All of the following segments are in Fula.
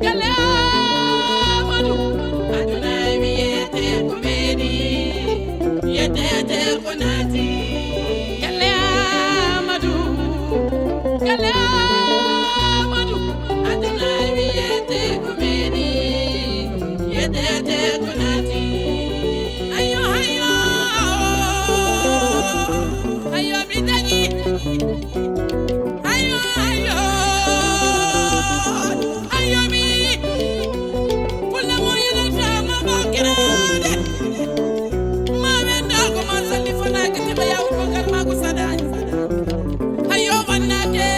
Gallé Amadou aduna wiyete ko meɗi yetete ko naati Gallé Amadou aduna wiyete ko meɗi yetete ko naati ayo mi dañi ayo mi kulla mo yelata ma bakirade ma wenda ko ma salli fana kete ba yaw ko gar ma ko sadani ayo wannate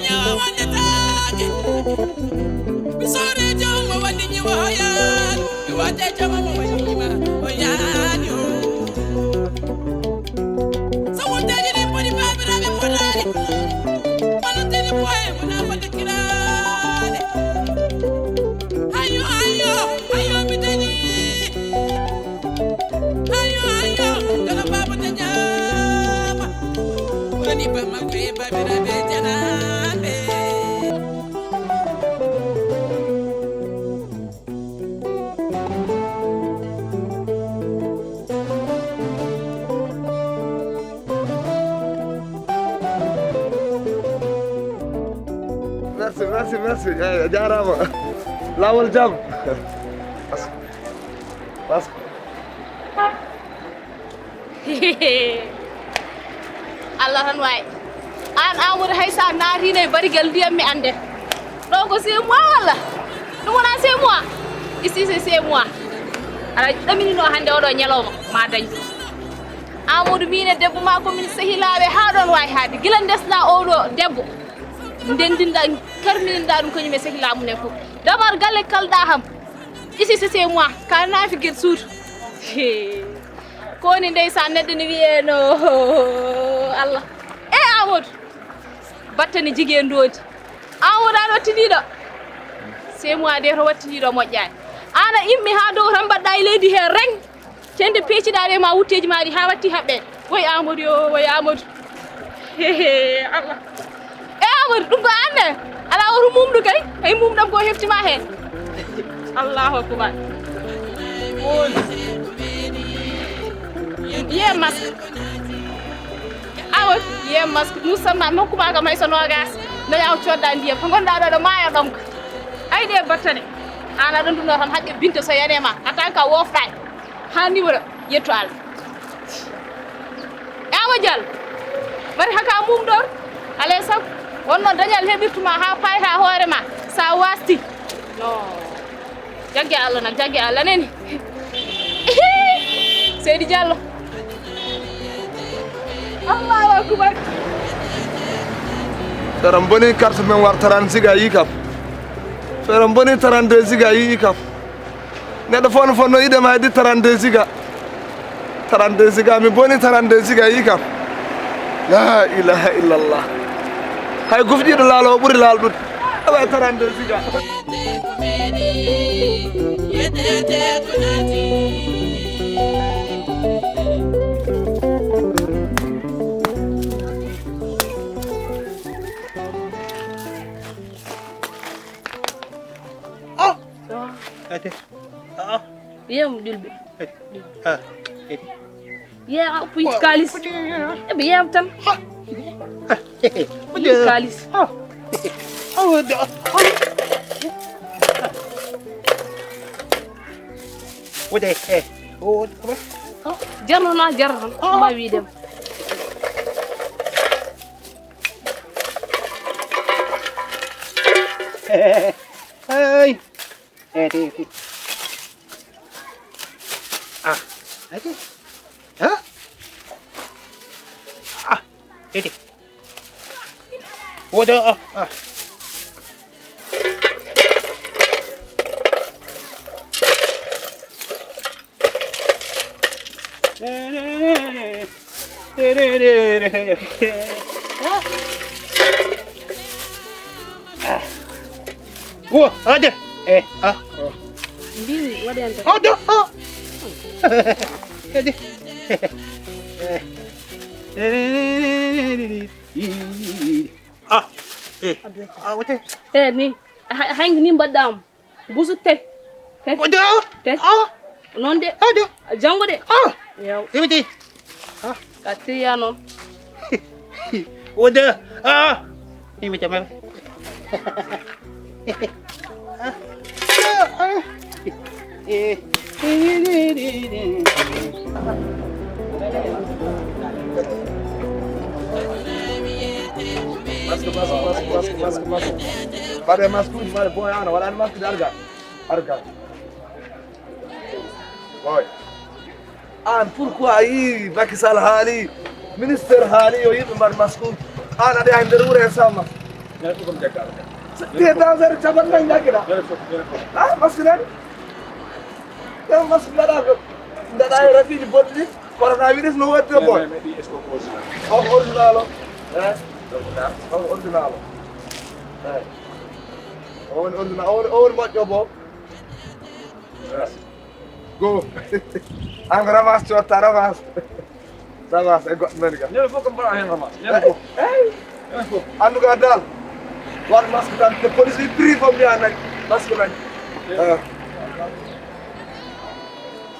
ya wannate bisore jaw ma wandi ni wayan mi wate jama ma wandi ma wayan yo so wonde ni podi babira be podani manateni boy mona wande kirade ayo mi dañi ayo dala baba dañama woni ba ma ko babira be janande Merci. Jarama. Lawol jam. Bas. Allah tan way. An Amadou haysa naatine barigal ndiyam mi ande. Ɗo ko c'est moi walla? Ɗum wona c'est moi. Ici c'est moi. Ala ɗaminino hande oɗo ñalawma ma dañ. Amadou mine debbo ma ko min sehilaɓe ha ɗon wawi haade gila desna oɗo debbo. Ndendinda karmininda ɗum kañum e sehilamu ne fof. D'abord galle kalɗa ham. Ici c'est moi. Ka nafi guel suudu. Koni ndeysan neɗɗo ne wiyeno Allah. Amadou battani jigéen doodi Amadou an wattiniɗo c'est moi de to wattiniɗo moƴƴani ana immi ha dow tan mbaɗɗa e leydi he reng cende peeciɗaɗe ma wutteji maɗi ha watti haɓɓe woy Amadou yo woy Amadou Allah Amadou ɗum ko anne ala oto mumdu kay hay mumɗam ko heftima hen Allahu akbar ye masque Amadou ye masque nous sommes nokkuma ka may so nogas no yaw codda ndiyam to gonda ɗo maayo ɗom ka ay de battane ana ɗon ɗum ɗo tan haqqe binta so yanema atan ka wofɗani ha numéro yetto Allah Amadou Diallo bari haka mumɗon alay sago wonno dañal heɓirtuma ha payta hoorema sa wasti non jagge Allah neni Seydi Diallo Allahu akbar Feram boni carte men war 30 siga yi kam. Feram boni 32 siga yi kam. Neɗɗo fonno idema haydi 32 siga. 32 siga mi boni 32 siga yi kam. La ilaha illallah. Hay gufɗiɗo laalo o ɓuri laalɗude. Awa 32 siga. Yem dilbe. Ya puit kalis. Ebe yem tan. Puit kalis. Udah, Jarno ma wi dem. Hey, aja, hah? Ini, waduh, Wah, ada. Bili wadanta. Ada. Ada. Waduh. Ni. hangi ni mbaddam busu te Ojo. te non de jango de yow Tibiti. katiya non Ojo. Ini macam mana? Masuk. Pada masuk, pada boy ana, wala masuk arga. Boy. Pourquoi yi Macky Sall haali ministre haali yo yimɓe mbaɗa masque uji an aɗa yaha nder wuuro he samma te danger capanɗe jagguiɗa masque nani ɗe masque mbaɗa ko mbaɗa e rafiji boɗɗi ɗi coronavirus no woodi de boy on original o on original o eyi o woni original o woni moƴƴo bo go an ko ramas cotta ramas e goɗɗo nani kam ñande fof ko mbaɗa hen ramas ñande fof eyi andu ka dal waɗ masque tan te police yi prix fof mbiya nani masque nani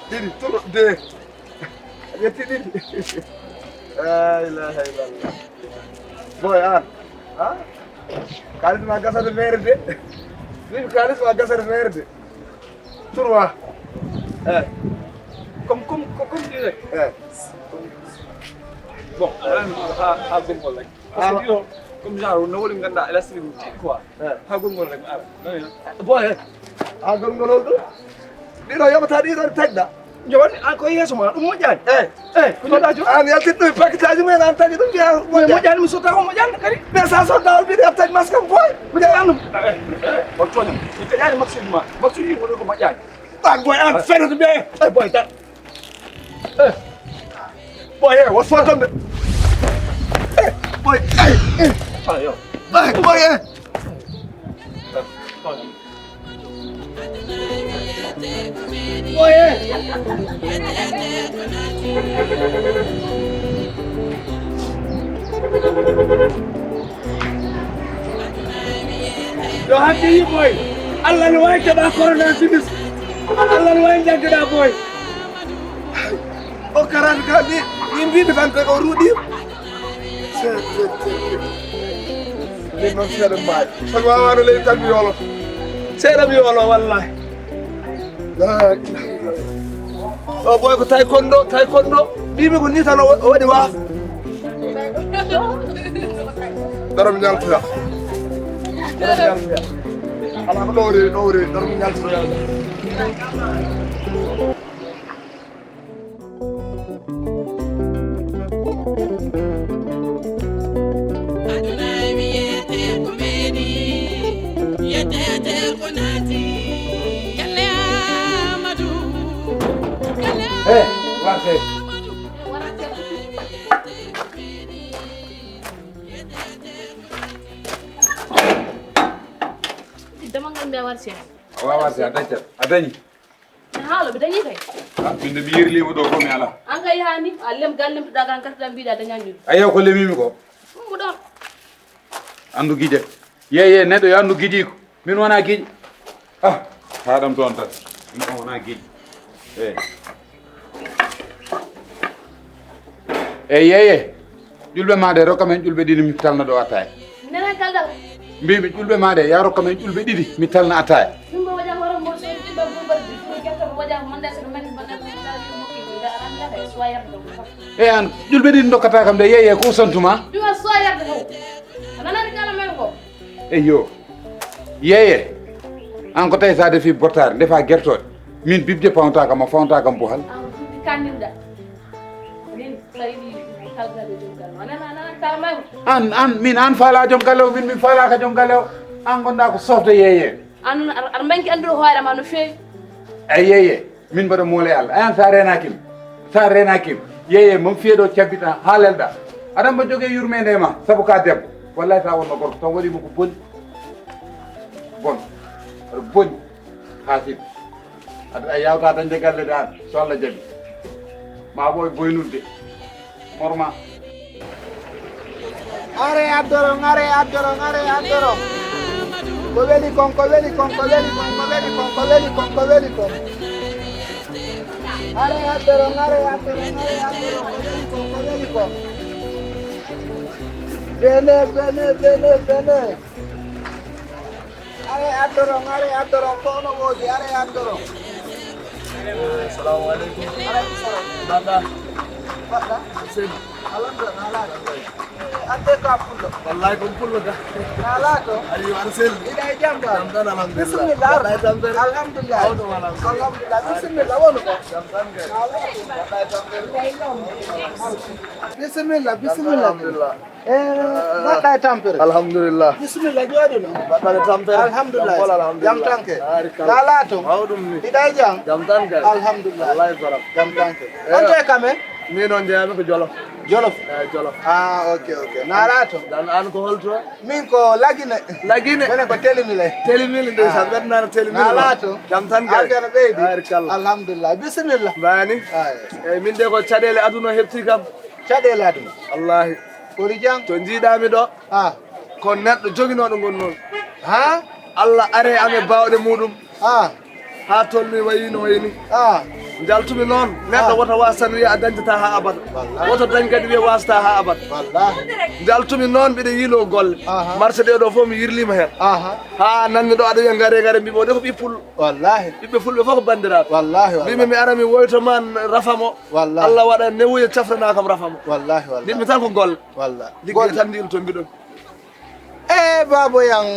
ɗiɗi tuɗo de ƴetti ɗiɗi la ilaha illallah boy an kalis ma gasata maire de min kalis ma gasata maire de trois comme tu rek bon ha gongol rek parce que ɗiɗo comme genre no woni ganduɗa élastique ɗum tiiɗi quoi ha gongol rek ara boy ha gongol ol ɗo ɗiɗo yoɓata ɗiɗo ɗe tagɗa joni an koye yeeso ma ɗum moƴƴani ko joɗa joni an yaltit ɗum paquet aji mumen an tagui ɗum mbiya moƴƴani mi sotta ko moƴƴani kadi mais sa soddawol mbiɗe yeftaji masque am boy mi jaɓan ɗum on tooñam mi taƴani maksudi ma maksudi woni ko moƴƴani an boy an fere to mbiya boy tan boy wot fotomde boy yo boy yo hakki yi boy Allah ne wawi keɓa corona simis Allah ne wawi jaggeɗa boy o karani ka ni mbiɓe tan koy o ruuɗima min noon seeɗa maayi somi wawano leydi tan mi yoolo seeɗa mi yoolo wallahi la ilaha illallah o boy ko taekwondo mbimi ko ni tan o waɗi waaf dara mi ñaltoya ala ko ɗowre dara mi ñaltoya warte demangal mbiya warti hen warti a dañcat a dañi haalo ɓe dañi kay minde mi yirlima ɗo komi ala an kay yani a lem gallemtoɗa kan gartiɗa mbiɗa dañani ɗum a yew ko lemimi ko ɗum ɗon andu guiƴe ye neɗɗo yo andu guiƴi ko min wona guiƴi haɗam toon tan min wona guiƴi eyi yeye ƴulɓe ma de rokka men ƴulɓe ɗiɗi mi talna ɗo attaya nenen kaldal mbimi ƴulɓe ma de ya rokka men ƴulɓe ɗiɗi mi talna attaya ɗum ɗo waɗa hoore mo so ɗiɗo bulbardi ɗum guerta ko waɗa manda soɗo mani mokkiɗa aɗa yiyata e soyarde ɗo e an ƴulɓe ɗiɗi dokkata kam de yeye ko santuma ɗuma soyarde ɗo a nanani kala men ko eyo yeye an ko tawi sa defi bottare ndefa guertoɗe min bibje pawta kam a fawta kam bo hal an fuɗɗi kanndirɗa min tawi kalgade jogal ma nanana kala men an min an faala joom galle o min faalaka joom galle o an gonɗa ko sofde yeye an aɗa banki anduɗo hoorema no feewi eyi yeye min mbaɗa moole Allah ayan sa renakima yeye mom fiyeɗo cabbita ha lelɗa aɗa mba jogui yurmede ma saabu ka debbo wallahi ta wonno gorko tan waɗimo ko bonni aɗa bonni ha siɗ aɗa yawta dañde galle de an so Allah jaaɓi ma ɓooy boynudde morma are addorong ko weli kon ko weli kon ko weli kon ko weli kon ko weli kon ko weli kon are addoro ko weli kon bene are addoro kono woodi are addoro assalamu alaikum bada sen alhamdulillah ate ka pullo wallahi kon pullo da ala to ayi wan sen ida jamba jamdan alhamdulillah bismillah wallahi tambe alhamdulillah alhamdulillah bismillah wono ko bismillah alhamdulillah baɗɗa e tampere alhamdulillah bisimilla jooɗino baɗɗa e tampere alhamdulillah jam tanke la laato mawɗum ni ɗiɗa e jam jam tan kay alhamdulillah wallahi baram jam tanke on to e kame min on jeeyami ko jolof jolof jolof ok na laato dan an ko holto min ko lagine mene ko telimile telimile ndeysan ɓeɗnano telimile na laato jam tan kay aldeno ɓeydi barkallah alhamdulillah bisimilla bani eyyi min de ko caɗele aduna heɓti kam caɗele aduna wallahi kori jang to jiiɗami ɗo ko neɗɗo joguinoɗo gonnoon ha Allah are ame bawɗe muɗum ha tolni wayino wayni jaltumi noon neɗɗo woto wasan wiya a dañdata ha abada woto dañ kadi wiya wasata ha abada jaltumi noon mbiɗa yiilo golle marché ɗe ɗo fof mi yirlima hen ha nanni ɗo aɗa wiya gare mbiɓo de ko ɓippullo wallahi ɓiɓɓe fulɓe fof ko bandiraɓe wallahi mbimi mi ara mi woytoma rafamo Allah waɗa newuya cafrana kam rafamo wallahi ndinmi tan ko golle wallahi ligguey tan ndil to mbiɗon e babo yang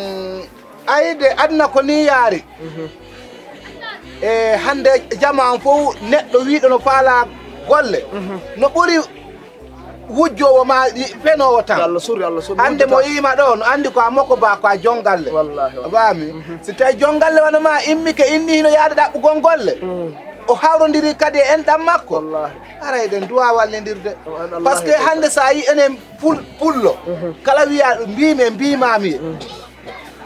ayde adna ko ni yaari e hande jama fof neɗɗo wiɗo no faala golle no ɓuri wujjowo ma fenowo tan Allah suri hande mo yima ɗo no andi ko a makko ba ko a jongalle bami si tawi jongalle wona ma immike inni hino yaade ɗaɓɓugol golle o hawrodiri kadi e enɗam makko ara eɗen duwa wallidirde par ce que hande sa yi enen pullo kala wiya mbimami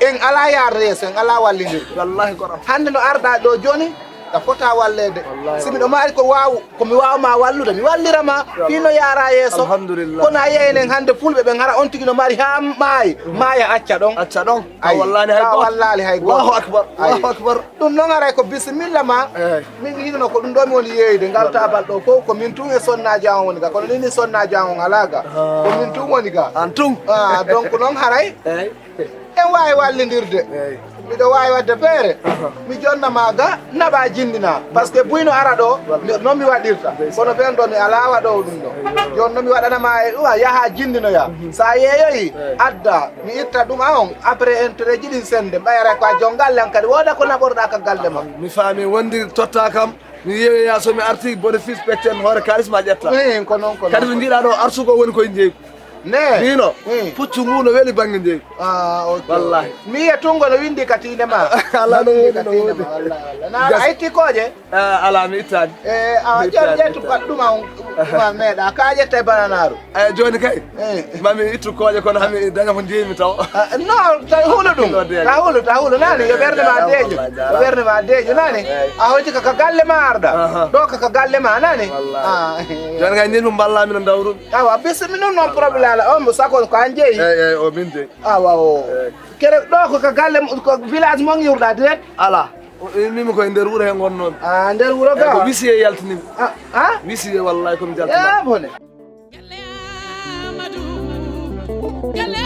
en ala yaade yeeso en ala wallidirde wallahi koɗam hande no arɗa ɗo joni a fota wallede simi ɗo maari komi wawma wallude mi wallirama fino yaara yeeso alhamdulillah kono a yeyenen hande fulɓe ɓe gara on tigui no maari ha maayi maaya acca ɗon a wallani hay goto wallali hay goto allahu akbar ɗum noon aray ko bisimilla ma min hinono ko ɗum ɗo mi woni yeyde ngal tabal ɗo fof ko min tun e sonnaji an woni ga kono nini sonnaji an on ala ga ko min tun woni ga an tun donc noon haray en wawi wallidirde miɗo wawi wadde feere mi jonnama ga naɓa jindina par ce que buyno ara ɗo noon mi waɗirta kono ɓen ɗo mi ala waɗo ɗum ɗo joni noon mi waɗanama yaaha jindinoya sa yeeyoyi adda mi itta ɗum a on après intérêt jiɗi sende ɓayre ko a jongalle an kadi woda ko naɓorɗa ka galle ma mi faami wondi totta kam mi yeeyoya somi arti bénéfice ɓetten hoore kalisma ƴetta ko noon ko kadi to jiiɗa ɗo arsugo woni koye jeeygu ne nino puccu ngu no weeli banggue jeeygu wallahi mi yiya tungo no windi ka tiinde ma ala no woodi no woodi a itti kooje ala mi ittani a ƴettu ɗuma ɗuma meeɗa ka ƴetta e bananaru eyi joni kay mami ittu kooje kono hami daña ko jeeymi taw non tawi huulu ɗum ta huulu nani yo ɓerde ma deejo yo ɓerde ma deejo nani a hoyti kaka galle ma arɗa ɗo kaka galle ma nani joni kay nin mo ballami no dawruɓe awa bismi non noon probléme ala on mo sakon ko an jeeyi eyi o min jeeyi awa o kere ɗo ko ka galle ko village mon yurɗa direct ala mimi koye nder wuuro he gonnomi nder wuuro ga ko wisiye yaltinimi ha wisiye wallahi komi jaltina bone Gallé Amadou Gallé